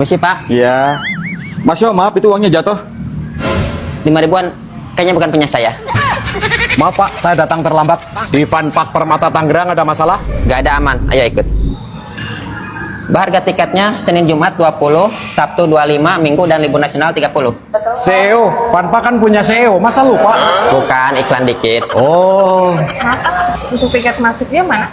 Misi Pak, Iya. Mas Yo, maaf itu uangnya jatuh. 5 ribuan kayaknya bukan punya saya. Maaf Pak, saya datang terlambat. Di Fun Park Permata Tangerang ada masalah? Gak ada, aman, ayo ikut. Harga tiketnya Senin Jumat 20, Sabtu 25, Minggu dan libur nasional 30. CEO, Fun Park kan punya CEO, masa lupa? Bukan, iklan dikit. Oh, Untuk tiket masuknya mana?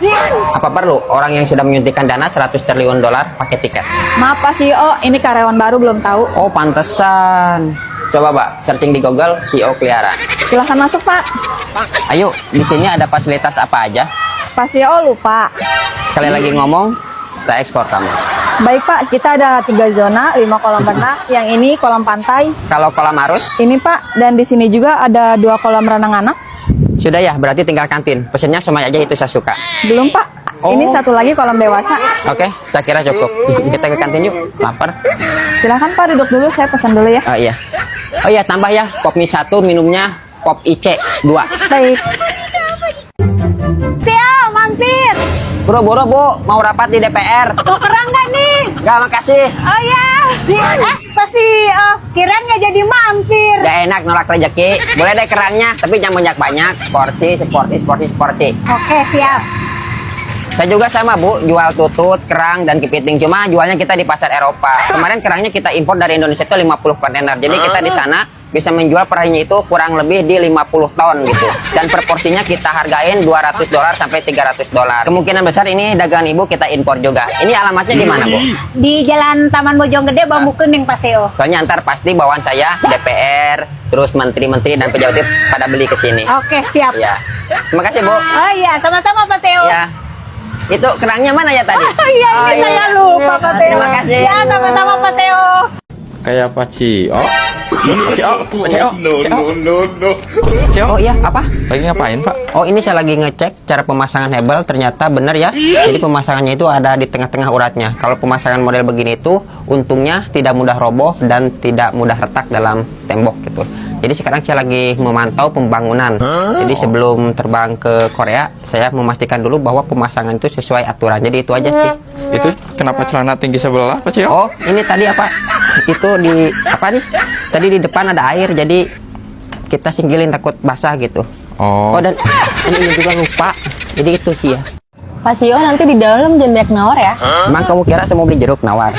Apa perlu orang yang sudah menyuntikkan dana 100 triliun dolar pakai tiket? Maaf Pak CEO, ini karyawan baru belum tahu. Oh, pantesan. Coba Pak, searching di Google CEO Kliaran. Silahkan masuk Pak. Ayo, di sini ada fasilitas apa aja? Pak CEO lupa. Sekali lagi ngomong, kita ekspor kamu. Baik Pak, kita ada 3 zona, 5 kolam renang. Yang ini kolam pantai. Kalau kolam arus, Ini Pak, dan di sini juga ada 2 kolam renang anak. sudah ya, berarti tinggal kantin. Pesennya somai aja, itu saya suka. Belum Pak. Ini satu lagi kolam dewasa. Oke, saya kira cukup. Kita ke kantin yuk, lapar. Silahkan Pak duduk dulu, saya pesan dulu ya. Oh iya. Oh iya, tambah ya, pop mie 1, minumnya pop IC 2. Baik. Siap, mampir. Buru-buru Bu, mau rapat di DPR. Mau kerang nggak nih? Gak, makasih. Oh ya. Pak CEO, kirain nggak jadi mampir. Gak enak nolak rezeki. Boleh deh kerangnya, tapi jangan banyak-banyak. Porsi. Oke, siap. Saya juga sama Bu, jual tutut, kerang, dan kepiting. Cuma jualnya kita di pasar Eropa. Kemarin kerangnya kita impor dari Indonesia itu 50 kontainer. Jadi kita di sana bisa menjual perharinya itu kurang lebih di 50 ton gitu. Dan per porsinya kita hargain $200 sampai $300. Kemungkinan besar ini dagangan Ibu kita impor juga. Ini alamatnya di mana Bu? Di Jalan Taman Bojonggede, Bambu Kuning, Pak CEO. Soalnya ntar pasti bawaan saya, DPR, terus menteri-menteri dan pejabat pada beli ke sini. Oke, siap. Ya. Terima kasih Bu. Oh iya, sama-sama Pak CEO. Ya. Itu kerangnya mana ya tadi? Iya, ini saya lupa Pak CEO. Terima kasih. Ya, sama-sama Pak CEO. Kayak Pak Cio. Oh iya, apa? Lagi ngapain Pak? Oh, ini saya lagi ngecek cara pemasangan hebel, ternyata benar ya. Jadi pemasangannya itu ada di tengah-tengah uratnya. Kalau pemasangan model begini itu untungnya tidak mudah roboh dan tidak mudah retak dalam tembok gitu. Jadi sekarang saya lagi memantau pembangunan. Jadi sebelum terbang ke Korea, saya memastikan dulu bahwa pemasangan itu sesuai aturan. Jadi itu aja sih. Itu kenapa celana tinggi sebelah Pak Cio? Oh, ini tadi apa? Itu di apa nih? Tadi di depan ada air, jadi kita singgilin takut basah gitu. Oh. Oh, dan ini juga lupa. Jadi itu sih ya. Pak CEO, nanti di dalam jangan banyak nawar ya. Emang kamu kira saya mau beli jeruk nawar?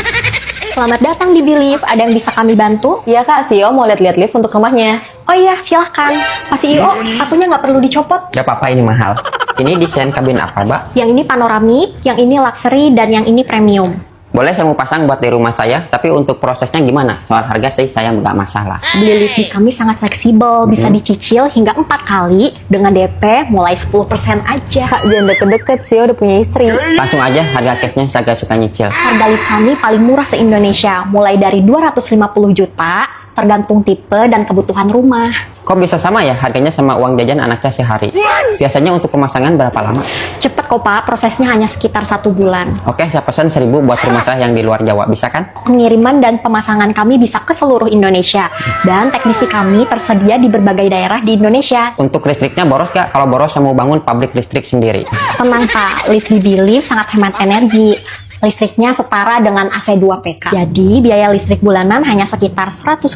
Selamat datang di Bilief. Ada yang bisa kami bantu? Iya Kak, CEO mau lihat-lihat lift untuk rumahnya. Oh iya, silahkan. Pak CEO, sepatunya nggak perlu dicopot. Gak apa-apa, ini mahal. Ini desain kabin apa, Mbak? Yang ini panoramik, yang ini luxury, dan yang ini premium. Boleh saya mau pasang buat di rumah saya, tapi untuk prosesnya gimana? Soal harga sih saya nggak masalah. Beli lift di kami sangat fleksibel, bisa dicicil hingga 4 kali dengan DP mulai 10% aja. Kak, jangan deket-deket, CEO udah punya istri. Langsung aja harga cashnya saya gak suka nyicil. Harga lift kami paling murah se-Indonesia, mulai dari 250 juta, tergantung tipe dan kebutuhan rumah. Kok bisa sama ya harganya sama uang jajan anak saya sehari? Biasanya untuk pemasangan berapa lama? Cepet kok Pak, prosesnya hanya sekitar 1 bulan. Oke, saya pesan 1000 buat rumah saya yang di luar Jawa, bisa kan? Pengiriman dan pemasangan kami bisa ke seluruh Indonesia, dan teknisi kami tersedia di berbagai daerah di Indonesia. Untuk listriknya boros gak? Kalau boros saya mau bangun pabrik listrik sendiri. Tenang Pak, lift di Bilief sangat hemat energi. Listriknya setara dengan AC 2 PK. Jadi biaya listrik bulanan hanya sekitar 150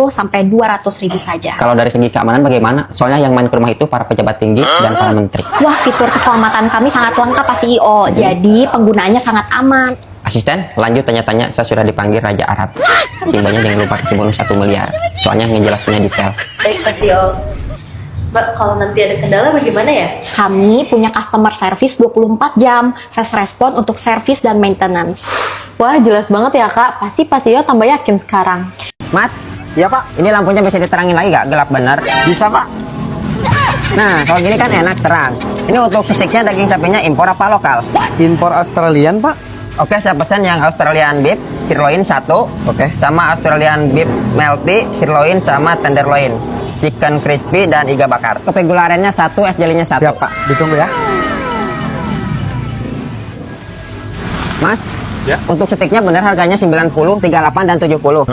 sampai 200 ribu saja. Kalau dari segi keamanan bagaimana? Soalnya yang main ke rumah itu para pejabat tinggi dan para menteri. Wah, fitur keselamatan kami sangat lengkap Pak CEO. Jadi penggunaannya sangat aman. Asisten, lanjut tanya-tanya. Saya sudah dipanggil Raja Arab. Simbanya jangan lupa kasih bonus 1 miliar. Soalnya ngejelasinnya detail. Baik Pak CEO. Mbak, kalau nanti ada kendala bagaimana ya? Kami punya customer service 24 jam, fast respon untuk service dan maintenance. Wah, jelas banget ya Kak. Pasti Pak CEO tambah yakin sekarang. Mas, ya Pak, ini lampunya bisa diterangin lagi gak? Gelap bener. bisa Pak? Nah, kalau gini kan enak terang. Ini untuk stiknya daging sapinya impor apa lokal? Impor Australian Pak? Oke, saya pesan yang Australian beef sirloin 1. Oke. Sama Australian beef melty sirloin sama tenderloin. Chicken crispy dan iga bakar. Kopi gula arennya 1, es jelinya 1. Siap Pak, ditunggu ya. Mas, Ya. untuk stiknya bener harganya 90, 38 dan 70.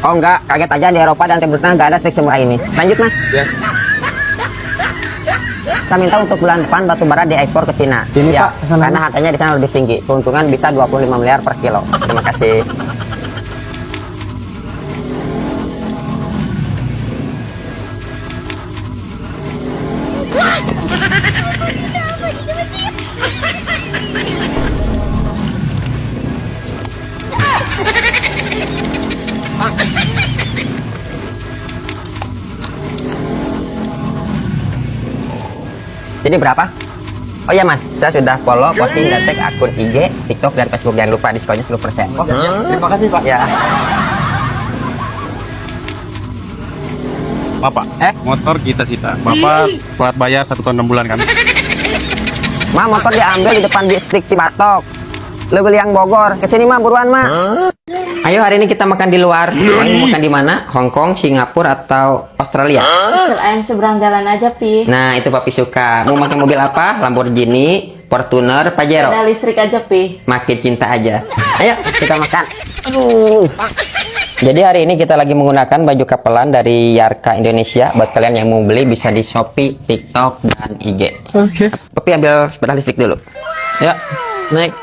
Oh enggak, kaget aja di Eropa dan Timur Tengah nggak ada stik semurah ini. Lanjut Mas. Ya. Kami minta untuk bulan depan batu bara diekspor ke Cina. Ini, Ya, Pak, pesanannya. karena harganya di sana lebih tinggi. Keuntungan bisa 25 miliar per kilo. Terima kasih. Jadi berapa? Oh ya mas, saya sudah follow, posting, dan tag akun IG, TikTok, dan Facebook. Jangan lupa diskonnya 10%. Terima kasih Pak. Ya. Bapak, Eh? motor kita sita. Bapak telat bayar 1 tahun 6 bulan kan? Ma, motor diambil di depan distrik Cibatok. Lu beli yang Bogor. Kesini mah, buruan mah. Ayo hari ini kita makan di luar. Mau makan di mana? Hong Kong, Singapura, atau Australia? Pecel ayam seberang jalan aja, Pi. Nah, itu papi suka. Mau makan mobil apa? Lamborghini, Fortuner, Pajero. Ada listrik aja, Pi. Makin cinta aja. Ayo, kita makan. Aduh. Jadi hari ini kita lagi menggunakan baju kapelan dari Yarka Indonesia. Buat kalian yang mau beli bisa di Shopee, TikTok, dan IG. Oke. Tapi ambil sepeda listrik dulu. Ya, naik.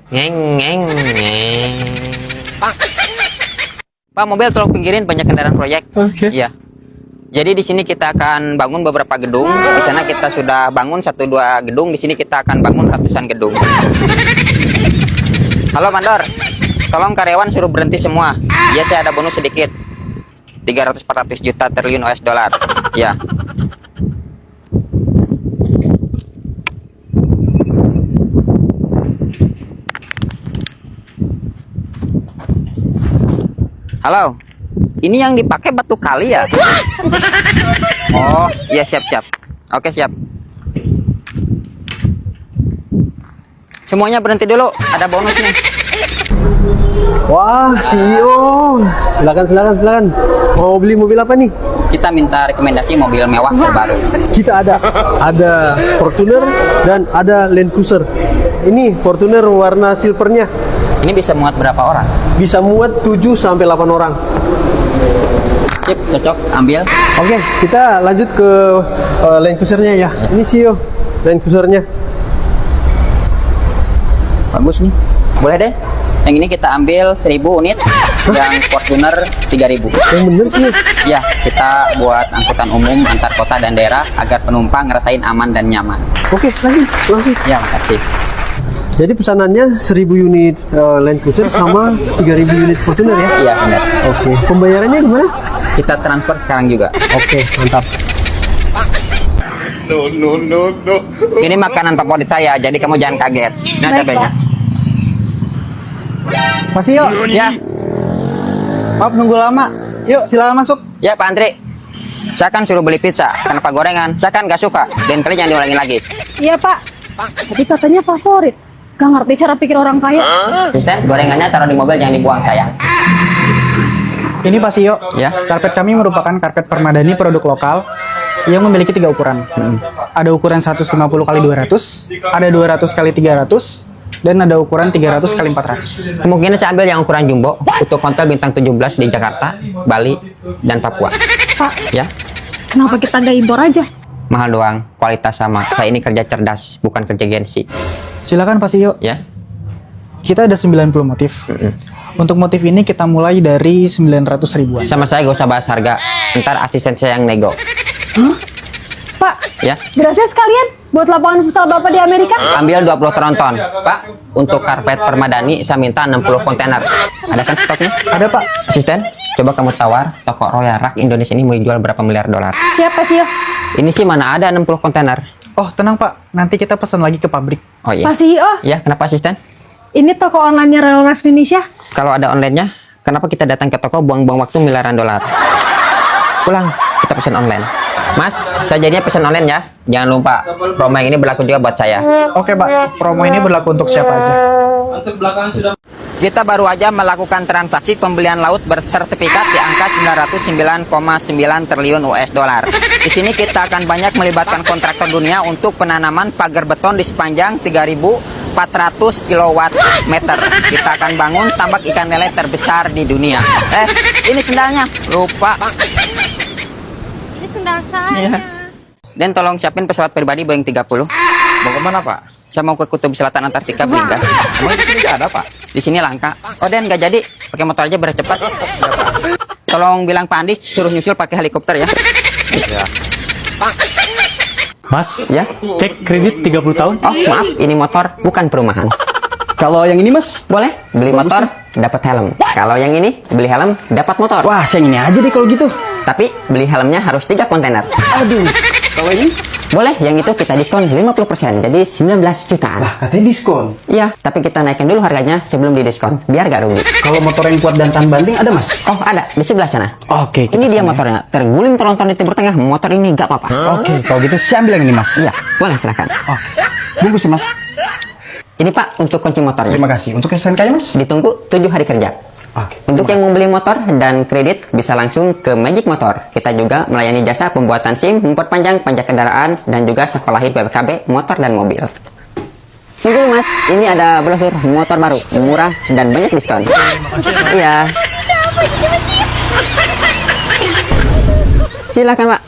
Ngeng. Pak, mobil tolong pinggirin, banyak kendaraan proyek. Oke. Iya. Jadi di sini kita akan bangun beberapa gedung. Di sana kita sudah bangun 1-2 gedung. Di sini kita akan bangun ratusan gedung. Halo mandor, tolong karyawan suruh berhenti semua. Ya, saya ada bonus sedikit. 300-400 juta triliun US dollar. Ya. Halo, ini yang dipakai batu kali ya? Oh, iya siap. Oke, siap. Semuanya berhenti dulu, ada bonus nih. Wah, CEO. Silakan. Mau beli mobil apa nih? Kita minta rekomendasi mobil mewah terbaru. Kita ada Fortuner dan ada Land Cruiser. Ini Fortuner warna silvernya. Ini bisa muat berapa orang? Bisa muat 7 sampai 8 orang. Sip, cocok, ambil. Oke, kita lanjut ke Land Cruisernya ya. Ini CEO Land Cruisernya. Bagus nih. Boleh deh. Yang ini kita ambil 1000 unit, yang Fortuner 3000. Yang bener sih. Ya, kita buat angkutan umum antar kota dan daerah agar penumpang ngerasain aman dan nyaman. Oke, langsung. Ya, makasih. Jadi pesanannya 1000 unit Land Cruiser sama 3000 unit Fortuner ya. Iya, benar. Oke, pembayarannya gimana? Kita transfer sekarang juga. Oke, mantap. Ini makanan favorit saya, jadi kamu jangan kaget. Ini cabenya. Masih yuk. Ya, Maaf nunggu lama. Yuk silakan masuk. ya Pak Andri. Saya kan suruh beli pizza, kenapa gorengan? Saya kan gak suka, dan kalian jangan diulangin lagi. Iya Pak. Tadi katanya favorit. Gak ngerti cara pikir orang kaya. Asisten, gorengannya taruh di mobil, jangan dibuang sayang. Ini Pak Sio. Ya. Karpet kami merupakan karpet permadani produk lokal yang memiliki 3 ukuran. Ada ukuran 150 x 200, ada 200 x 300, dan ada ukuran 300 x 400. Kemungkinan saya ambil yang ukuran jumbo untuk kontel bintang 17 di Jakarta, Bali, dan Papua. Pak, Ya, kenapa kita gak impor aja? mahal doang, kualitas sama. Saya ini kerja cerdas, bukan kerja gengsi. Silakan Pak Sio. Ya, Kita ada 90 motif. Untuk motif ini kita mulai dari 900 ribuan. sama saya gak usah bahas harga. Ntar asisten saya yang nego. Pak, Ya, gracias sekalian buat lapangan futsal Bapak di Amerika. ambil 20 tronton. Pak, untuk karpet permadani saya minta 60 kontainer. Ada kan stoknya? Ada Pak. Asisten, coba kamu tawar toko Royal Rak Indonesia ini mau dijual berapa miliar dolar. Siapa sih? Ini sih mana ada 60 kontainer. Oh tenang Pak, nanti kita pesan lagi ke pabrik. Oh iya. Pak CEO, Ya, kenapa asisten? ini toko online-nya Royal Rax Indonesia. Kalau ada online-nya, kenapa kita datang ke toko buang-buang waktu miliaran dolar? Pulang, kita pesan online. Mas, saya jadinya pesan online ya. Jangan lupa, promo yang ini berlaku juga buat saya. Oke Pak, promo ini berlaku untuk siapa aja. Kita baru aja melakukan transaksi pembelian laut bersertifikat di angka 909,9 triliun US dollar. Di sini kita akan banyak melibatkan kontraktor dunia untuk penanaman pagar beton di sepanjang 3.400 400 kilowatt meter. Kita akan bangun tambak ikan lele terbesar di dunia. Ini sendalnya. Lupa. Ini sendal saya. Dan tolong siapin pesawat pribadi Boeing 30. Mau kemana, Pak? Saya mau ke Kutub Selatan Antartika beli gas. Emang di sini nggak ada, Pak? Di sini langka. Oh, Dan nggak jadi. Pakai motor aja biar cepat. Tolong bilang Pak Andi suruh nyusul pakai helikopter ya. Mas, Ya. cek kredit 30 tahun. Oh, maaf, ini motor bukan perumahan. Kalau yang ini mas? Boleh beli motor dapat helm. Kalau yang ini beli helm dapat motor. Wah, yang ini aja deh kalau gitu. Tapi beli helmnya harus 3 kontainer. Aduh, kalau ini? Boleh, yang itu kita diskon 50%, jadi 19 jutaan. Katanya diskon. Iya, tapi kita naikin dulu harganya sebelum didiskon, biar gak rugi. Kalau motor yang kuat dan tahan banting ada mas? Oh, ada, di sebelah sana. Oke, Ini dia motornya, terguling tronton di timur tengah, motor ini gak apa-apa. Oke, kalau gitu saya ambil yang ini mas. Iya, boleh silakan. Oh, bungkus ya mas. Ini Pak, untuk kunci motornya. Terima kasih. Untuk SNK-nya mas? Ditunggu 7 hari kerja. Oke. Untuk yang mau beli motor dan kredit bisa langsung ke Magic Motor. Kita juga melayani jasa pembuatan SIM, memperpanjang pajak kendaraan, dan juga sekolahi BPKB motor dan mobil. Tunggu Mas, ini ada brosur motor baru, murah dan banyak diskon. Iya. Silakan Pak.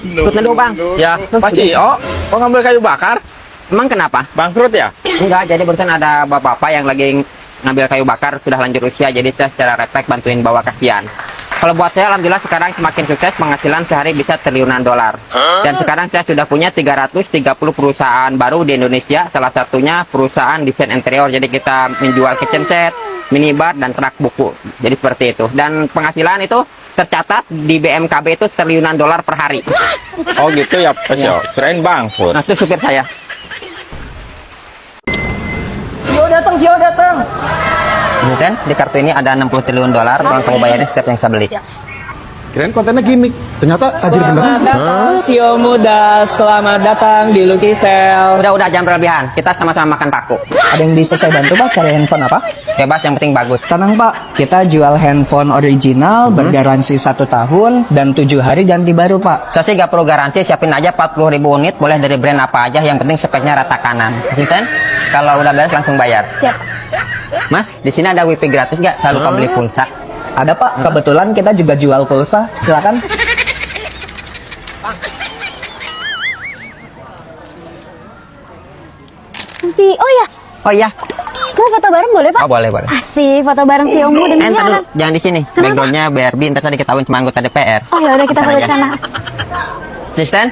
Ikut dulu Bang. Ya, Pak Cio, kok ngambil kayu bakar? Emang kenapa? Bangkrut ya? Enggak, jadi barusan ada bapak-bapak yang lagi ngambil kayu bakar, sudah lanjut usia, jadi saya secara refleks bantuin bawa kasihan. Kalau buat saya, alhamdulillah sekarang semakin sukses, penghasilan sehari bisa triliunan dolar. Dan sekarang saya sudah punya 330 perusahaan baru di Indonesia, salah satunya perusahaan desain interior. Jadi kita menjual kitchen set, minibar, dan rak buku. Jadi seperti itu. Dan penghasilan itu tercatat di BMKB itu triliunan dolar per hari. Oh gitu ya, Pak Cio. Kirain bangkrut. Nah, itu supir saya. Sio datang. Ini kan, di kartu ini ada 60 triliun dolar, tolong kamu bayarin setiap yang saya beli. Kirain kontennya gimmick. Ternyata tajir beneran. Sio muda, selamat datang di Lucky Sale. Udah, jangan berlebihan. Kita sama-sama makan paku. Ada yang bisa saya bantu Pak cari handphone apa? Bebas, yang penting bagus. Tenang Pak, kita jual handphone original bergaransi 1 tahun dan 7 hari ganti baru Pak. Saya sih gak perlu garansi, siapin aja 40.000 unit, boleh dari brand apa aja, yang penting speknya rata kanan. Sinten? Kalau udah beres langsung bayar. Siap. Mas, di sini ada wifi gratis gak? Saya lupa beli pulsa. Ada Pak, kebetulan kita juga jual pulsa. Silakan. Oh ya, Oh iya, mau foto bareng boleh Pak? oh boleh. Asik, foto bareng si Om dan Entar dulu, Miara. jangan di sini. Backgroundnya BRB, ntar saya diketahuin cuma anggota DPR. Oh ya udah kita Sana foto aja. di sana. Asisten,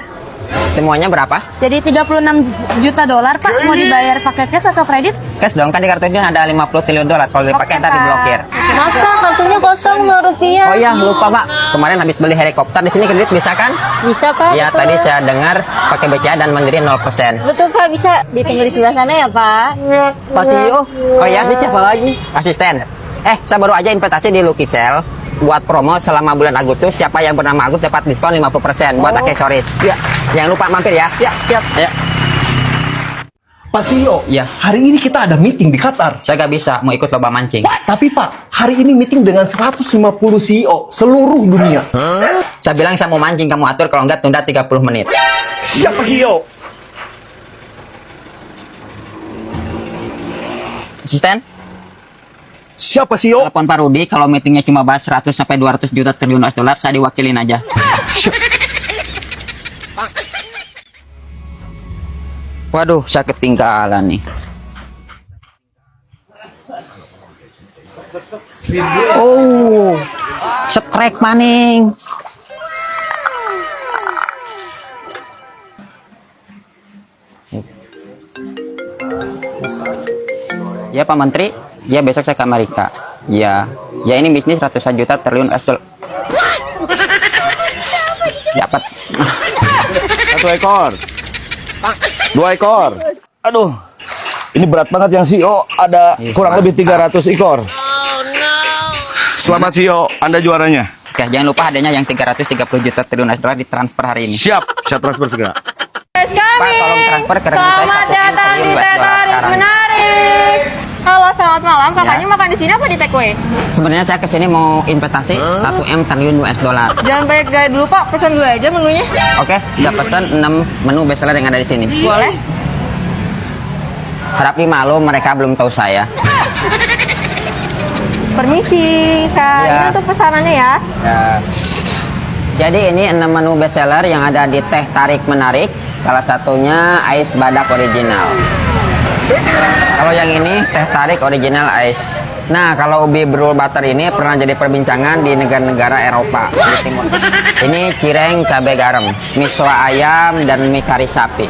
semuanya berapa? Jadi 36 juta dolar Pak, mau dibayar pakai cash atau kredit? Cash dong, kan di kartunya ada 50 triliun dolar. Kalau dipakai ntar diblokir. Masa kartunya kosong nggak rupiah? Oh iya, lupa Pak. Kemarin habis beli helikopter di sini kredit bisa kan? Bisa Pak. Iya, betul. tadi saya dengar pakai BCA dan Mandiri 0%. Betul Pak, bisa ditinggal di sebelah sana ya Pak. Pak CEO. Oh ya, ini siapa lagi? Asisten. Saya baru aja investasi di Lucky Sale buat promo selama bulan Agustus. Siapa yang bernama Agus dapat diskon 50% buat aksesoris. Ya. Jangan lupa mampir ya. Ya, siap. Ya. Pak CEO, Iya. hari ini kita ada meeting di Qatar. Saya gak bisa, mau ikut lomba mancing. Tapi Pak, hari ini meeting dengan 150 CEO seluruh dunia. Saya bilang saya mau mancing, kamu atur, kalau enggak tunda 30 menit. Siap Pak CEO. Asisten, Siapa CEO? telepon Pak Rudi, kalau meetingnya cuma bahas 100 sampai 200 juta triliun dolar, saya diwakilin aja. Waduh, saya ketinggalan nih. Oh, setrek maning. Ya Pak Menteri, ya besok saya ke Amerika. Ya ini bisnis ratusan juta triliun US dollar. Dapat. 1 ekor. 2 ekor. Aduh, ini berat banget yang CEO. Ada kurang lebih 300 ekor. Selamat CEO, Anda juaranya. Oke, jangan lupa adanya yang 330 juta triliun US dollar ditransfer hari ini. Siap, saya transfer segera. Pak, tolong transfer ke rekening saya 1 triliun US dollar sekarang. Menarik. Halo, selamat malam. Kakaknya makan di sini apa di take away? Sebenarnya saya kesini mau investasi 1 M triliun US dollar. Jangan banyak gaya dulu Pak, pesan dulu aja menunya. Oke, saya pesan 6 menu bestseller yang ada di sini. Boleh? Harap dimaklum, mereka belum tahu saya. Permisi, Kak. Ya. Ini untuk pesanannya ya. Jadi ini 6 menu bestseller yang ada di teh tarik menarik. Salah satunya ais badak original. Kalau yang ini teh tarik original ais. Nah, kalau ubi brul butter ini pernah jadi perbincangan di negara-negara Eropa di timur. Ini cireng cabai garam, miso ayam dan mie kari sapi.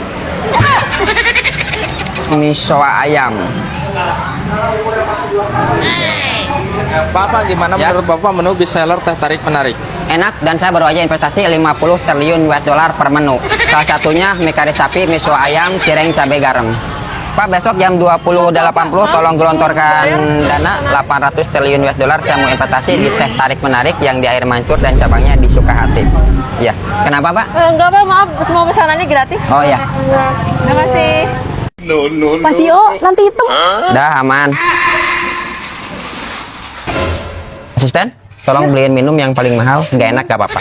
Miso ayam. Bapak gimana Ya. menurut Bapak menu bestseller teh tarik menarik? Enak, dan saya baru aja investasi 50 triliun US dollar per menu. Salah satunya mie kari sapi, miso ayam, cireng cabai garam. Pak, besok jam 20.80 tolong gelontorkan dana 800 triliun US dollar. Saya mau investasi di teh tarik menarik yang di Air Mancur dan cabangnya di Sukahati. Ya, kenapa Pak? Enggak Pak, maaf. Semua pesanannya gratis. Oh ya, Terima kasih. Pak Sio, nanti hitung. dah aman. Asisten, tolong beliin minum yang paling mahal. Nggak enak gak apa-apa.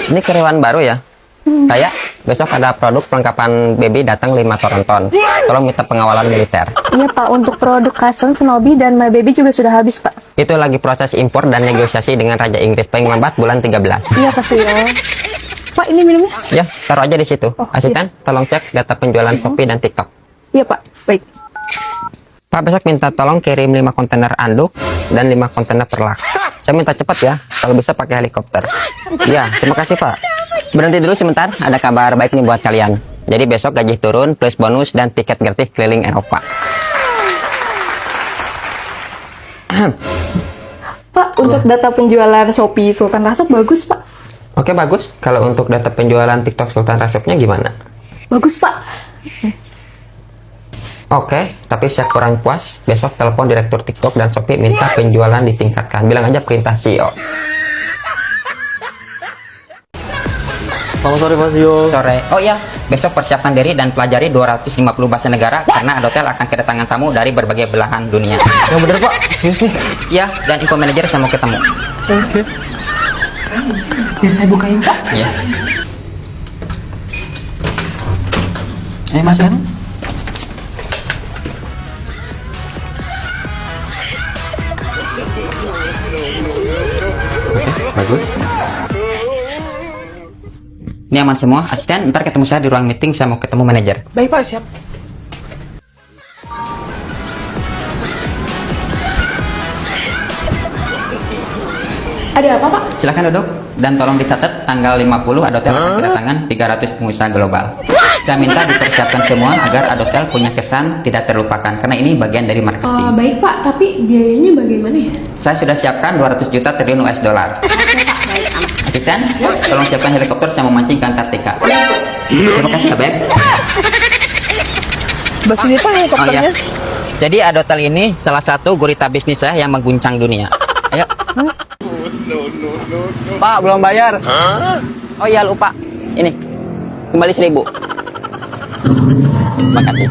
Ini karyawan baru ya? Saya besok ada produk perlengkapan baby datang 5 ton. Tolong minta pengawalan militer. Iya Pak, untuk produk custom, Snowy, dan My Baby juga sudah habis Pak. Itu lagi proses impor dan negosiasi dengan Raja Inggris paling lambat bulan 13. Iya Pak Sio. Pak, ini minumnya? Ya, taruh aja di situ. Asisten, tolong cek data penjualan Shopee dan TikTok. Iya Pak, baik. Pak, besok minta tolong kirim 5 kontainer anduk dan 5 kontainer perlak. Saya minta cepat ya, kalau bisa pakai helikopter. Ya, terima kasih Pak. Berhenti dulu sebentar, ada kabar baik nih buat kalian. Jadi besok gaji turun, plus bonus dan tiket gratis keliling Eropa. Pak, untuk data penjualan Shopee Sultan Rasop bagus Pak. Oke, bagus. Kalau untuk data penjualan TikTok Sultan Rasopnya gimana? Bagus Pak. Oke, tapi saya kurang puas. Besok telepon direktur TikTok dan Shopee minta penjualan ditingkatkan. Bilang aja perintah CEO. Selamat sore Pak Sio. Sore. Oh iya, besok persiapkan diri dan pelajari 250 bahasa negara karena Adotel akan kedatangan tamu dari berbagai belahan dunia. Yang bener Pak, serius nih. Ya, dan info manajer saya mau ketemu. Oke. Biar saya bukain Pak. Ya. Mas kan? Oke, bagus. Ini aman semua. Asisten, ntar ketemu saya di ruang meeting. Saya mau ketemu manajer. Baik Pak, siap. Ada apa Pak? Silahkan duduk dan tolong dicatat tanggal 50 Adotel akan kedatangan 300 pengusaha global. Saya minta dipersiapkan semua agar Adotel punya kesan tidak terlupakan karena ini bagian dari marketing. Baik Pak, tapi biayanya bagaimana ya? Saya sudah siapkan 200 juta triliun US dollar. Asisten, tolong siapkan helikopter, saya mau mancing ke Antartika. Terima kasih ya, Beb. Bas ini Pak Oh helikopternya. iya. Jadi Adotel ini salah satu gurita bisnis saya yang mengguncang dunia. Ayo. Pak, belum bayar. Oh iya, lupa. Ini. Kembali 1.000. Makasih.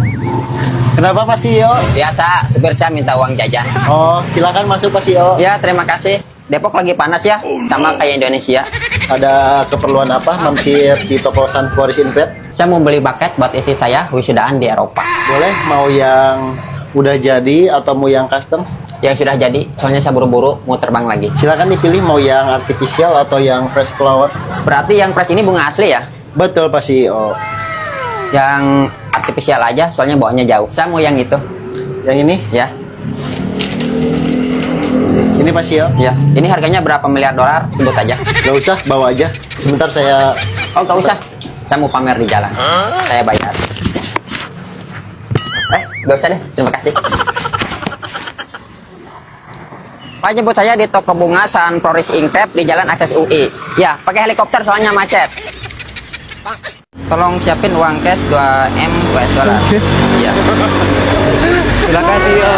Kenapa Pak Sio? Biasa, supir saya minta uang jajan. Oh, silakan masuk Pak Sio. Ya, terima kasih. Depok lagi panas ya, sama kayak Indonesia. Ada keperluan apa mampir di toko Sun Forest Invest? Saya mau beli bucket buat istri saya wisudaan di Eropa. Boleh, mau yang udah jadi atau mau yang custom? Yang sudah jadi, soalnya saya buru-buru mau terbang lagi. Silakan dipilih mau yang artificial atau yang fresh flower. Berarti yang fresh ini bunga asli ya? Betul Pak Sio. Yang artificial aja, soalnya bawanya jauh. Saya mau yang itu. Yang ini? Ya, Ini Pak Sio. ya. Ini harganya berapa miliar dolar? Sebut aja. Gak usah, bawa aja. Sebentar saya... Oh, gak usah. Saya mau pamer di jalan. Saya bayar. Gak usah deh. Terima kasih. Pak, jemput saya di toko bunga Sun Forest Inkpep di Jalan Akses UI. Ya, pakai helikopter soalnya macet. Tolong siapin uang cash 2M US dollar. Ya. Silakan Sio.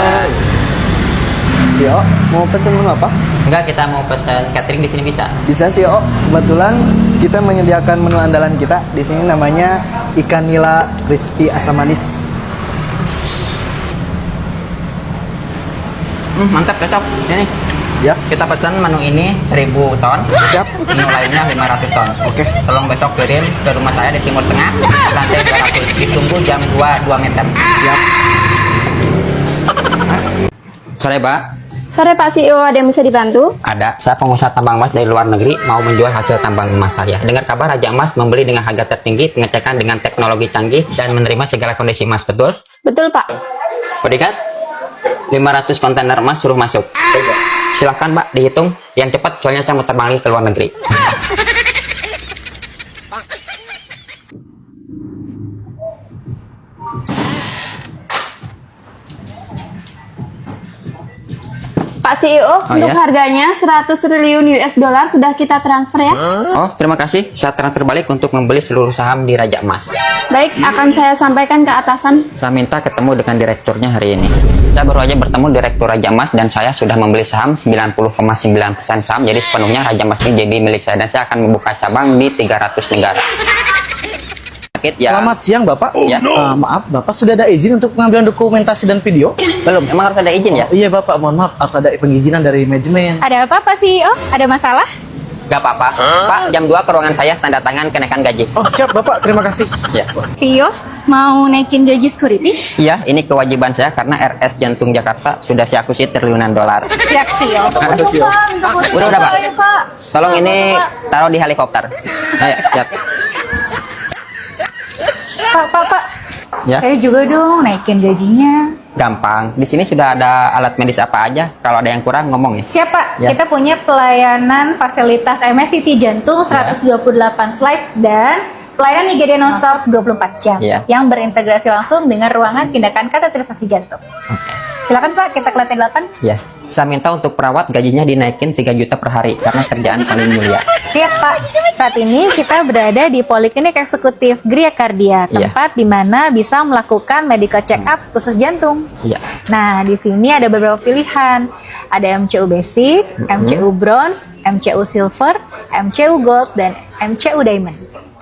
Sio, mau pesen menu apa? Enggak, kita mau pesan catering di sini bisa. Bisa Sio. Kebetulan kita menyediakan menu andalan kita. Di sini namanya ikan nila crispy asam manis. Mantap, cocok. Ini. Ya. Kita pesan menu ini 1000 ton. Siap. Menu lainnya 500 ton. Oke. Tolong besok kirim ke rumah saya di Timur Tengah, lantai 200. Ditunggu jam 2 meter. Siap. Sore, Pak. Sore Pak CEO, ada yang bisa dibantu? Ada. Saya pengusaha tambang emas dari luar negeri mau menjual hasil tambang emas saya. Dengar kabar Raja Emas membeli dengan harga tertinggi, pengecekan dengan teknologi canggih, dan menerima segala kondisi emas. Betul? Betul Pak. Bodyguard, 500 kontainer emas suruh masuk. Silahkan Pak, dihitung. Yang cepat, soalnya saya mau terbang lagi ke luar negeri. Pak CEO, untuk ya? harganya 100 triliun US dollar sudah kita transfer ya. Oh, terima kasih. Saya transfer balik untuk membeli seluruh saham di Raja Emas. Baik, akan saya sampaikan ke atasan. Saya minta ketemu dengan direkturnya hari ini. Saya baru aja bertemu direktur Raja Emas dan saya sudah membeli saham 90,9% saham. Jadi sepenuhnya Raja Emas ini jadi milik saya dan saya akan membuka cabang di 300 negara. Ya. Selamat siang Bapak. Ya. Maaf, Bapak sudah ada izin untuk pengambilan dokumentasi dan video? Belum, emang harus ada izin ya? Iya Bapak, mohon maaf, harus ada pengizinan dari manajemen. Ada apa Pak CEO? Ada masalah? Gak apa-apa. Pak, jam 2 ke ruangan saya, tanda tangan kenaikan gaji. Oh siap Bapak, terima kasih. Ya. CEO, mau naikin gaji security? Iya, ini kewajiban saya karena RS Jantung Jakarta sudah saya akuisisi triliunan dolar. Siap CEO. Udah Pak. Tolong ini taruh di helikopter. Ayo, siap. Pak. Ya. Saya juga dong naikin gajinya. Gampang. Di sini sudah ada alat medis apa aja. Kalau ada yang kurang ngomong ya. Siap Pak, Ya. kita punya pelayanan fasilitas MSCT jantung 128 slice dan pelayanan IGD non-stop 24 jam Ya. yang berintegrasi langsung dengan ruangan tindakan kateterisasi jantung. Silakan Pak, kita ke lantai 8. Ya. Saya minta untuk perawat gajinya dinaikin 3 juta per hari karena kerjaan paling mulia. Siap Pak. Saat ini kita berada di Poliklinik Eksekutif Gria Kardia, Iya. tempat di mana bisa melakukan medical check up khusus jantung. Iya. Nah, di sini ada beberapa pilihan. Ada MCU Basic, MCU Bronze, MCU Silver, MCU Gold, dan MCU Diamond.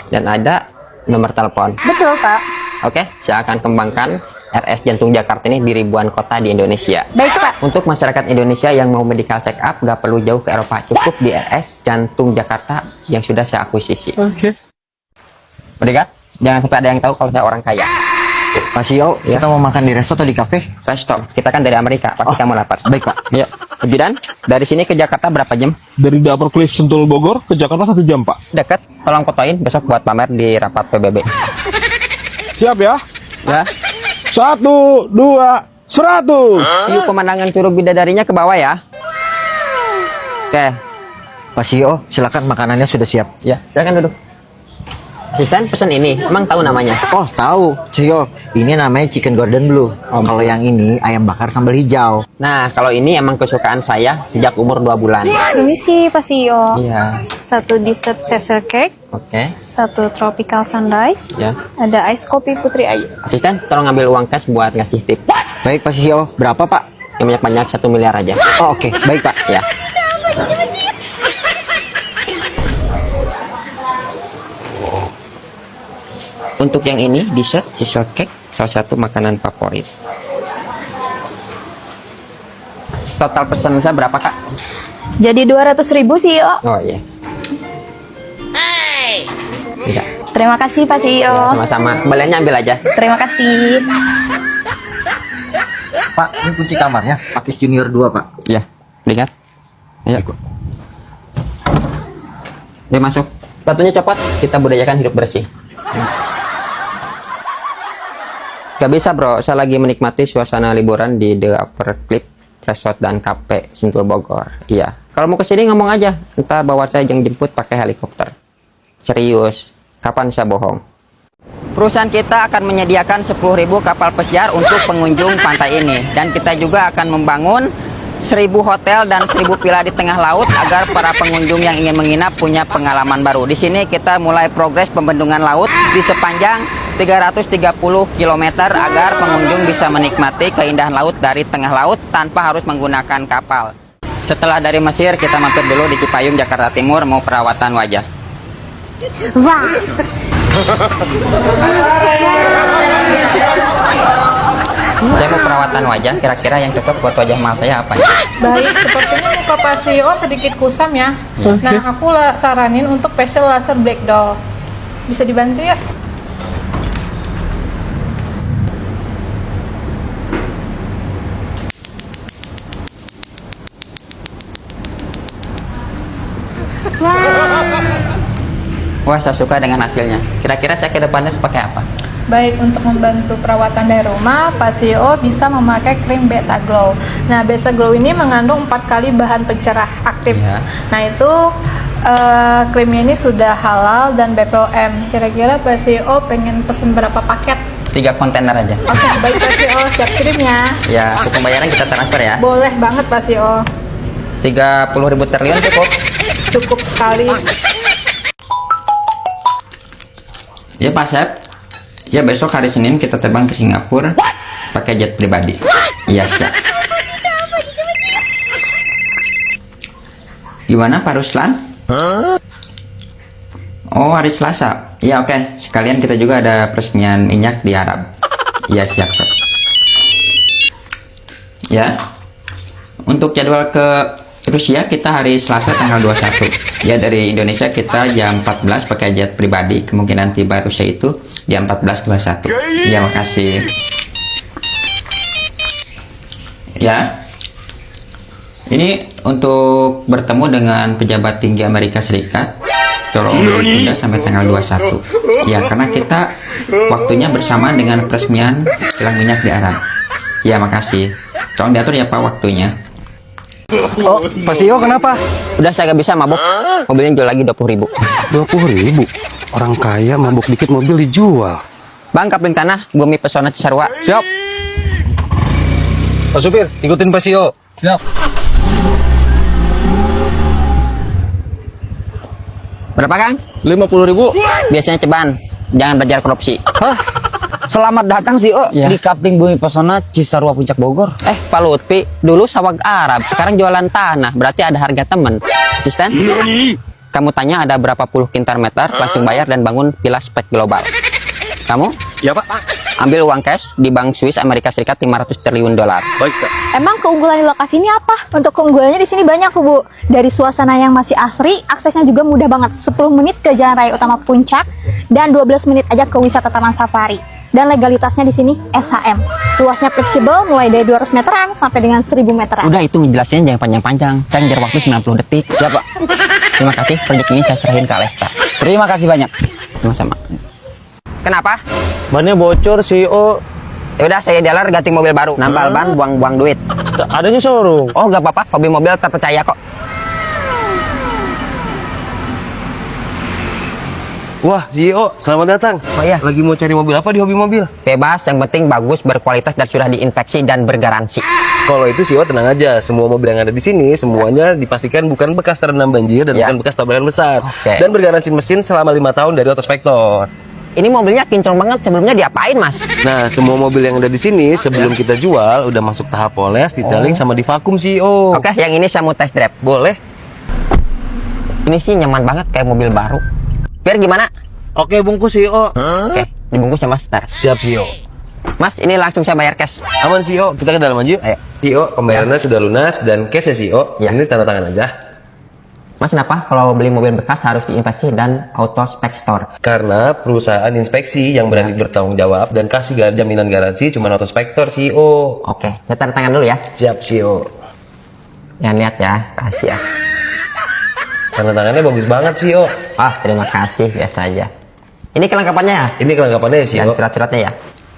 Dan ada nomor telepon. Betul Pak. Oke, saya akan kembangkan RS Jantung Jakarta ini di ribuan kota di Indonesia. Baik Pak. Untuk masyarakat Indonesia yang mau medical check up, gak perlu jauh ke Eropa, cukup di RS Jantung Jakarta yang sudah saya akuisisi. Oke. Bodyguard, jangan sampai ada yang tahu kalau saya orang kaya. Pak CEO, kita mau makan di resto atau di kafe? Resto, kita kan dari Amerika, pasti kamu dapat. Baik Pak. Yuk, Bidan, dari sini ke Jakarta berapa jam? Dari The Upper Cliff Sentul Bogor ke Jakarta 1 jam, Pak. Deket, tolong fotoin besok buat pamer di rapat PBB. Siap ya. Ya, 1, 2, 100. yuk pemandangan Curug Bidadarinya ke bawah ya. Oke, Pak CEO, silakan makanannya sudah siap. ya, silakan duduk. Asisten, pesan ini, emang tahu namanya? Oh tahu, CEO. Ini namanya Chicken Gordon Blue. Kalau yang ini ayam bakar sambal hijau. Nah, kalau ini emang kesukaan saya sejak umur 2 bulan. Permisi Pak CEO. Iya, Satu dessert Caesar cake, oke. satu tropical sunrise, Ya. ada ice kopi Putri Ayu. Asisten, tolong ambil uang cash buat ngasih tip. Baik Pak CEO, berapa Pak? Yang banyak-banyak 1 miliar aja. Oh oke, baik Pak. Ya. Untuk yang ini, dessert sisal cake, salah satu makanan favorit. Total pesan saya berapa, Kak? Jadi 200.000 CEO. Oh iya. Tidak. Terima kasih Pak CEO. Ya, sama-sama. Kembaliannya ambil aja. Terima kasih. Pak, ini kunci kamarnya. Pakis Junior 2 Pak. Ya, lihat. Ayo. Dia masuk. Batunya copot. Kita budayakan hidup bersih. Gak bisa bro, saya lagi menikmati suasana liburan di The Upper Cliff Resort dan Cafe Sentul Bogor. Iya, kalau mau kesini ngomong aja, ntar bawa saya yang jemput pakai helikopter. Serius, kapan saya bohong? Perusahaan kita akan menyediakan 10.000 kapal pesiar untuk pengunjung pantai ini. Dan kita juga akan membangun 1.000 hotel dan 1.000 villa di tengah laut agar para pengunjung yang ingin menginap punya pengalaman baru. Di sini kita mulai progres pembendungan laut di sepanjang 330 km agar pengunjung bisa menikmati keindahan laut dari tengah laut tanpa harus menggunakan kapal. Setelah dari Mesir, kita mampir dulu di Cipayung, Jakarta Timur mau perawatan wajah. Wah. Saya mau perawatan wajah, kira-kira yang cocok buat wajah mahal saya apa ya? Baik, sepertinya muka Pak CEO sedikit kusam ya. Nah, aku saranin untuk facial laser black doll. Bisa dibantu ya? Wah, saya suka dengan hasilnya. Kira-kira saya ke depannya harus pakai apa? Baik, untuk membantu perawatan dari rumah, Pak CEO bisa memakai krim Besa Glow. Nah, Besa Glow ini mengandung 4 kali bahan pencerah aktif. Iya. Nah, itu krimnya ini sudah halal dan BPOM. Kira-kira Pak CEO pengen pesen berapa paket? 3 kontainer aja. Oke, baik Pak CEO, siap kirimnya. Ya, untuk pembayaran kita transfer ya. Boleh banget Pak CEO. 30.000 triliun cukup. Cukup sekali. Ya Pak Chef. Ya besok hari Senin kita terbang ke Singapura pakai jet pribadi. Iya siap. Gimana Pak Ruslan? Oh hari Selasa. Ya oke. Sekalian kita juga ada peresmian minyak di Arab. Iya siap Chef. Ya. Untuk jadwal ke Rusia kita hari Selasa tanggal 21. Ya dari Indonesia kita jam 14 pakai jet pribadi. Kemungkinan tiba Rusia itu jam 14.21. Ya makasih. Ya. Ini untuk bertemu dengan pejabat tinggi Amerika Serikat. Tolong ditunda sampai tanggal 21. Ya karena kita waktunya bersamaan dengan peresmian kilang minyak di Arab. Ya makasih. Tolong diatur ya Pak waktunya. Oh, Pak CEO kenapa? Udah saya gak bisa mabuk. Mobilnya jual lagi 20.000. 20.000? Orang kaya mabuk dikit mobil dijual. Bang, kapling tanah Bumi Pesona Cisarua. Siap. Pak supir, ikutin Pak CEO. Siap. Berapa Kang? 50.000. Biasanya ceban. Jangan belajar korupsi. Hah? Selamat datang CEO Ya. di Kapling Bumi Pesona Cisarua Puncak Bogor. Pak Lutfi, dulu sawag Arab, sekarang jualan tanah. Berarti ada harga temen. Asisten? Kamu tanya ada berapa puluh kintar meter, langsung bayar dan bangun villa spek global. Kamu? Ya Pak. Ambil uang cash di Bank Swiss Amerika Serikat 500 triliun dolar. Baik Pak. Emang keunggulan di lokasi ini apa? Untuk keunggulannya di sini banyak, Bu. Dari suasana yang masih asri, aksesnya juga mudah banget. 10 menit ke Jalan Raya Utama Puncak dan 12 menit aja ke wisata Taman Safari. Dan legalitasnya di sini SHM. Luasnya fleksibel mulai dari 200 meteran sampai dengan 1000 meteran. Udah itu menjelaskan jangan panjang-panjang. Saya ngejar waktu 90 detik. Siap, Pak. Terima kasih. Proyek ini saya serahin ke Alesta. Terima kasih banyak. Sama-sama. Kenapa? Bannya bocor CEO. Ya udah saya dealer ganti mobil baru. Nambal ban, buang-buang duit. Adanya showroom. Oh gak apa-apa, hobi mobil terpercaya kok. Wah, CEO, selamat datang. Oh iya, Lagi mau cari mobil apa di hobi mobil? bebas, yang penting bagus, berkualitas dan sudah diinspeksi dan bergaransi. Kalau itu CEO tenang aja, semua mobil yang ada di sini semuanya dipastikan bukan bekas terendam banjir dan Ya. bukan bekas tabrakan besar. Oke. Dan bergaransi mesin selama 5 tahun dari Otospektor. Ini mobilnya kinclong banget, sebelumnya diapain mas? Nah, semua mobil yang ada di sini sebelum kita jual udah masuk tahap poles, detailing sama di vakum CEO. Oke, yang ini saya mau test drive. Boleh? Ini sih nyaman banget kayak mobil baru. Fir gimana? Oke, bungkus CEO. Oke, dibungkus ya mas. Ntar. Siap CEO. Mas, ini langsung saya bayar cash. Aman CEO, kita ke dalam aja. Ayo. CEO, pembayarannya sudah lunas dan cash ya CEO. Ya. Ini tanda tangan aja. Mas, kenapa kalau beli mobil bekas harus diinspeksi dan auto spec store? Karena perusahaan inspeksi yang berani bertanggung jawab dan kasih jaminan garansi cuma Otospektor CEO. Oke, saya tanda tangan dulu ya. Siap CEO. Jangan lihat ya, kasih ya. Tanda tangannya bagus banget CEO. Ah, terima kasih, biasa aja. Ini kelengkapannya ya? Ini kelengkapannya ya Dan CEO. surat-suratnya ya.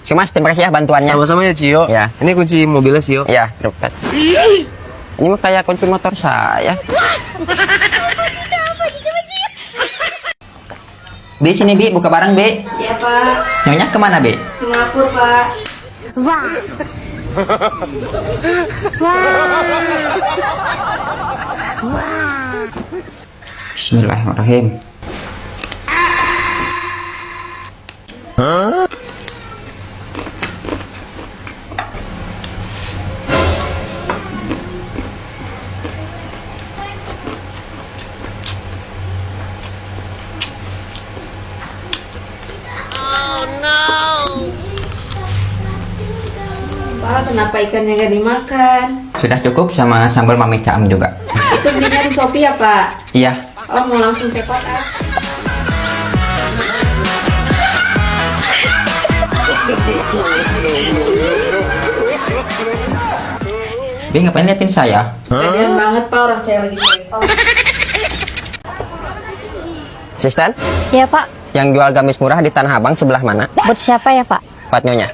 Oke mas, terima kasih ya bantuannya. Sama-sama ya CEO. Ya. Ini kunci mobilnya CEO. Ya, dompet. Ini mah kayak kunci motor saya. Bi, sini Bi, buka barang Bi. Iya Pak, Nyonya kemana Bi? Singapura Pak. Bismillahirrahmanirrahim. Pak, kenapa ikannya nggak dimakan? Sudah cukup sama sambal mami caam juga. Itu belinya di Shopee ya, Pak? Iya. Oh, mau langsung cekot ah. Bi, ngapain liatin saya? Kasian banget, Pak, orang saya lagi cekot. Asisten, Ya Pak, yang jual gamis murah di Tanah Abang sebelah mana? buat siapa ya Pak? Buat Nyonya.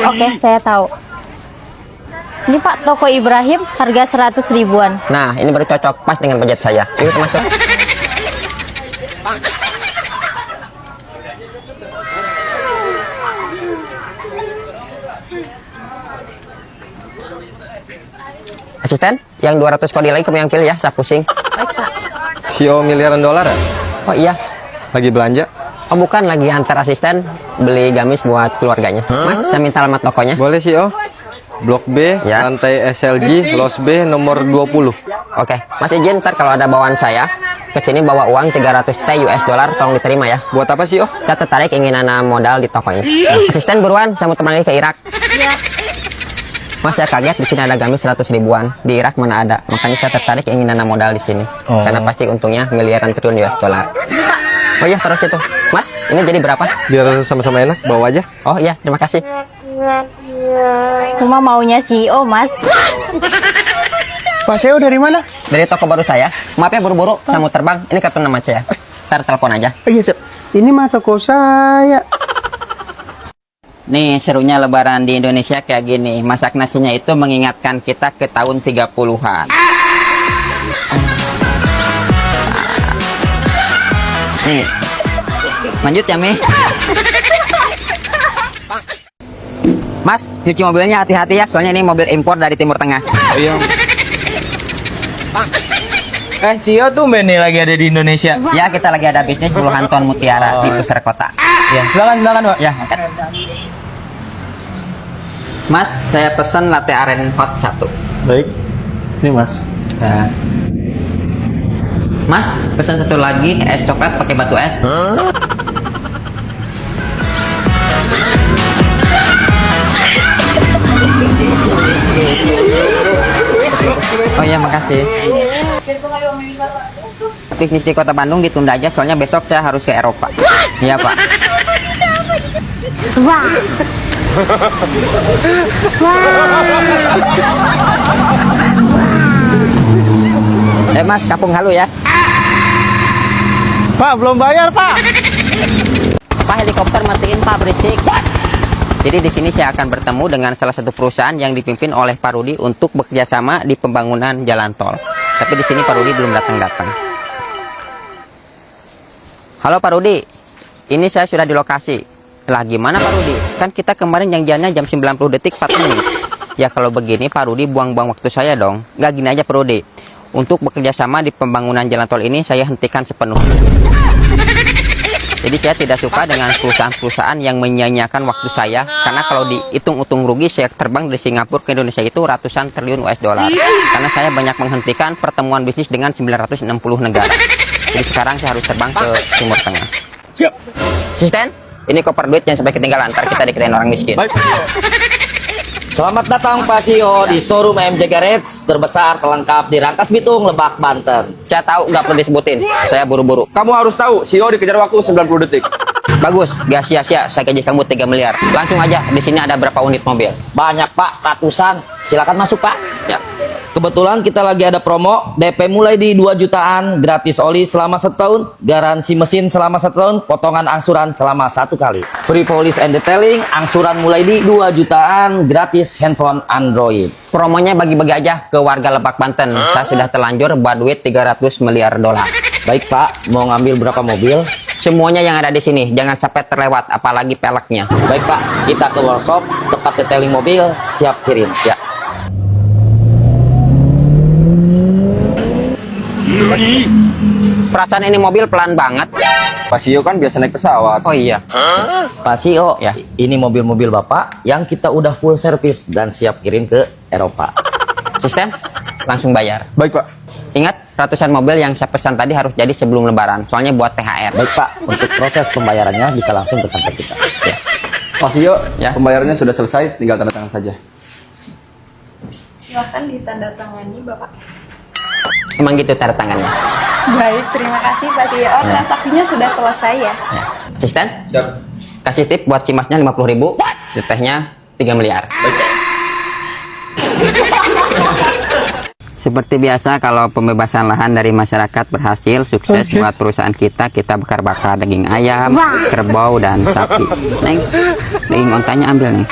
Oke, saya tahu. Ini Pak, toko Ibrahim, harga 100 ribuan. Nah, ini baru cocok pas dengan budget saya. Yuk, kita masuk. Asisten, yang 200 kodi lagi kamu yang pilih ya, saya pusing. Baik Pak. CEO miliaran dolar ya? Oh iya, Lagi belanja? oh bukan, lagi antar asisten beli gamis buat keluarganya. Mas, saya minta alamat tokonya. Boleh CEO. Blok B, Ya. lantai SLG, Los B, nomor 20. Oke, Mas izin ntar kalau ada bawaan saya ke sini bawa uang 300 T US dollar, tolong diterima ya. Buat apa CEO? Saya tertarik ingin nana modal di tokonya. Asisten buruan, saya mau teman lagi ke Irak. Iya. Mas, saya kaget di sini ada gamis 100 ribuan, di Irak mana ada. Makanya saya tertarik ingin nana modal di sini. Karena pasti untungnya miliaran triliun US dollar. Oh iya, terus itu. Mas, ini jadi berapa? Biar sama-sama enak, bawa aja. Oh iya, terima kasih. Cuma maunya CEO, Mas. Pak Seo dari mana? Dari toko baru saya. Maaf ya buru-buru, saya mau terbang. Ini kartu nama saya. Ntar telepon aja. Iya, Sep. Ini mah toko saya. Nih serunya lebaran di Indonesia kayak gini. Masak nasinya itu mengingatkan kita ke tahun 30-an. Nih. Lanjut ya, Mi. Mas, nyuci mobilnya hati-hati ya, soalnya ini mobil impor dari Timur Tengah. Iya. CEO tuh nih lagi ada di Indonesia. Ya, kita lagi ada bisnis puluhan ton mutiara di pusar kota. Ya, silakan Pak. Ya, angkat. Mas, saya pesan latte aren hot 1. Baik. Ini Mas. Ya. Mas, pesan satu lagi es coklat pakai batu es. Oh iya, makasih. Bisnis di kota Bandung ditunda aja, soalnya besok saya harus ke Eropa. Iya, Pak. Wah. Mas, kapung halu ya. Pak, belum bayar, Pak. Pak, helikopter matiin, Pak, berisik. Jadi di sini saya akan bertemu dengan salah satu perusahaan yang dipimpin oleh Pak Rudi untuk bekerjasama di pembangunan jalan tol. Tapi di sini Pak Rudi belum datang-datang. Halo Pak Rudi, ini saya sudah di lokasi. Lah gimana Pak Rudi? Kan kita kemarin janjiannya jam 90 detik 4 menit. Ya kalau begini Pak Rudi buang-buang waktu saya dong. Nggak gini aja Pak Rudi. Untuk bekerjasama di pembangunan jalan tol ini saya hentikan sepenuhnya. Jadi saya tidak suka dengan perusahaan-perusahaan yang menyia-nyiakan waktu saya, karena kalau dihitung untung rugi saya terbang dari Singapura ke Indonesia itu ratusan triliun US dollar. Karena saya banyak menghentikan pertemuan bisnis dengan 960 negara. Jadi sekarang saya harus terbang ke Timur Tengah. Siap. Asisten, ini koper duit jangan sampai ketinggalan, ntar kita dikatain orang miskin. Baik. Selamat datang Pak CEO di showroom MJ Garage terbesar terlengkap di Rangkas Bitung, Lebak, Banten. Saya tahu nggak perlu disebutin, saya buru-buru. Kamu harus tahu, CEO dikejar waktu 90 detik. Bagus, gak sia-sia, saya gaji kamu 3 miliar. Langsung aja, di sini ada berapa unit mobil? Banyak Pak, ratusan. Silakan masuk Pak. Ya. Kebetulan kita lagi ada promo, DP mulai di 2 jutaan, gratis oli selama 1 tahun, garansi mesin selama 1 tahun, potongan angsuran selama 1 kali. Free polish and detailing, angsuran mulai di 2 jutaan, gratis handphone Android. Promonya bagi-bagi aja ke warga Lebak, Banten. Saya sudah terlanjur buat duit 300 miliar dolar. Baik Pak, mau ngambil berapa mobil? Semuanya yang ada di sini, jangan sampai terlewat, apalagi peleknya. Baik Pak, kita ke workshop, tempat detailing mobil, siap kirim. Ya. Perasaan ini mobil pelan banget. Pak CEO kan biasa naik pesawat. Oh iya. Pak CEO, Ya. ini mobil-mobil Bapak yang kita udah full service dan siap kirim ke Eropa. Asisten, langsung bayar. Baik Pak. Ingat, ratusan mobil yang saya pesan tadi harus jadi sebelum lebaran, soalnya buat THR. Baik Pak, untuk proses pembayarannya bisa langsung ke kantor kita. Ya. Pak CEO, Ya. pembayarannya sudah selesai, tinggal tanda tangan saja. Silahkan ditandatangani, Bapak. Emang gitu tanda tangannya. Baik, terima kasih Pak CEO. Transaksinya sudah selesai ya. Ya. Asisten? Siap. Kasih tip buat Cimasnya 50.000, tetehnya 3 miliar. Seperti biasa, kalau pembebasan lahan dari masyarakat berhasil, sukses buat perusahaan kita bakar-bakar daging ayam, kerbau, dan sapi. Neng, daging ontanya ambil, Neng.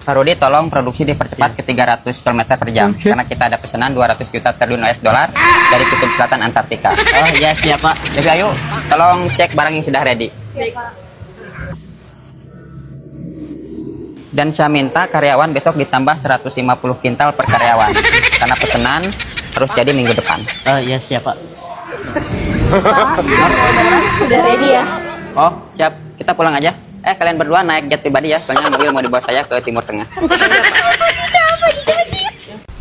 Pak Rudi, tolong produksi dipercepat ke 300 km per jam. Karena kita ada pesanan 200 juta triliun US dollar dari kutub selatan Antartika. Oh iya siap Pak. Jadi ayo, tolong cek barang yang sudah ready. Dan saya minta karyawan besok ditambah 150 kintal per karyawan. Karena pesanan harus jadi minggu depan. Oh iya siap Pak. Sudah ready ya? Oh, siap. Kita pulang aja. Kalian berdua naik jet pribadi ya, soalnya mobil mau dibawa saya ke Timur Tengah.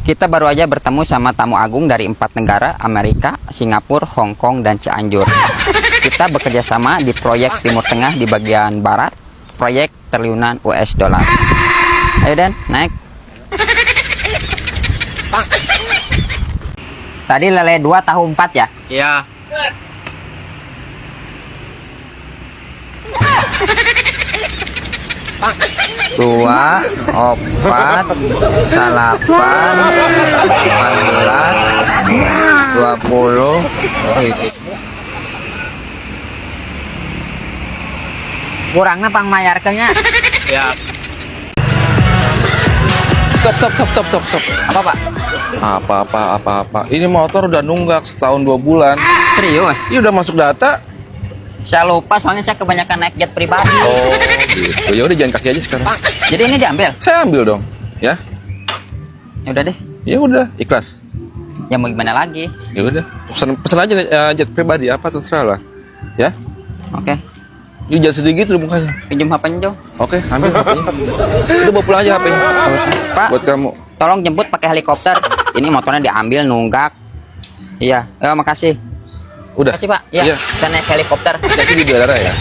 Kita baru aja bertemu sama tamu agung dari 4 negara, Amerika, Singapura, Hong Kong, dan Cianjur. Kita bekerja sama di proyek Timur Tengah di bagian barat, proyek triliunan US dollar. Ayo Den, naik. Tadi lele 2 tahu 4 ya? Iya. Dua, 4, 8, 14, 20. Kurangnya pang mayarkenya. Ya. Stop. Apa Pak? Apa. Ini motor udah nunggak setahun 2 bulan. Serius? Ini udah masuk data. Saya lupa soalnya saya kebanyakan naik jet pribadi. Oh, gitu. Ya udah jalan kaki aja sekarang. Jadi ini diambil? Saya ambil dong, ya. Ya udah deh. Ya udah, ikhlas. Ya mau gimana lagi? Ya udah, pesan aja jet pribadi apa terserah lah. Ya. Oke. Jadi jangan sedih gitu mukanya. Pinjam HP-nya, Jo. Oke, ambil HP-nya. Udah bawa pulang aja HP-nya. Pak, Buat kamu. tolong jemput pakai helikopter. Ini motornya diambil nunggak. Iya, makasih. Udah. Makasih Pak. Iya. Iya. Kita naik helikopter. Jadi di udara ya.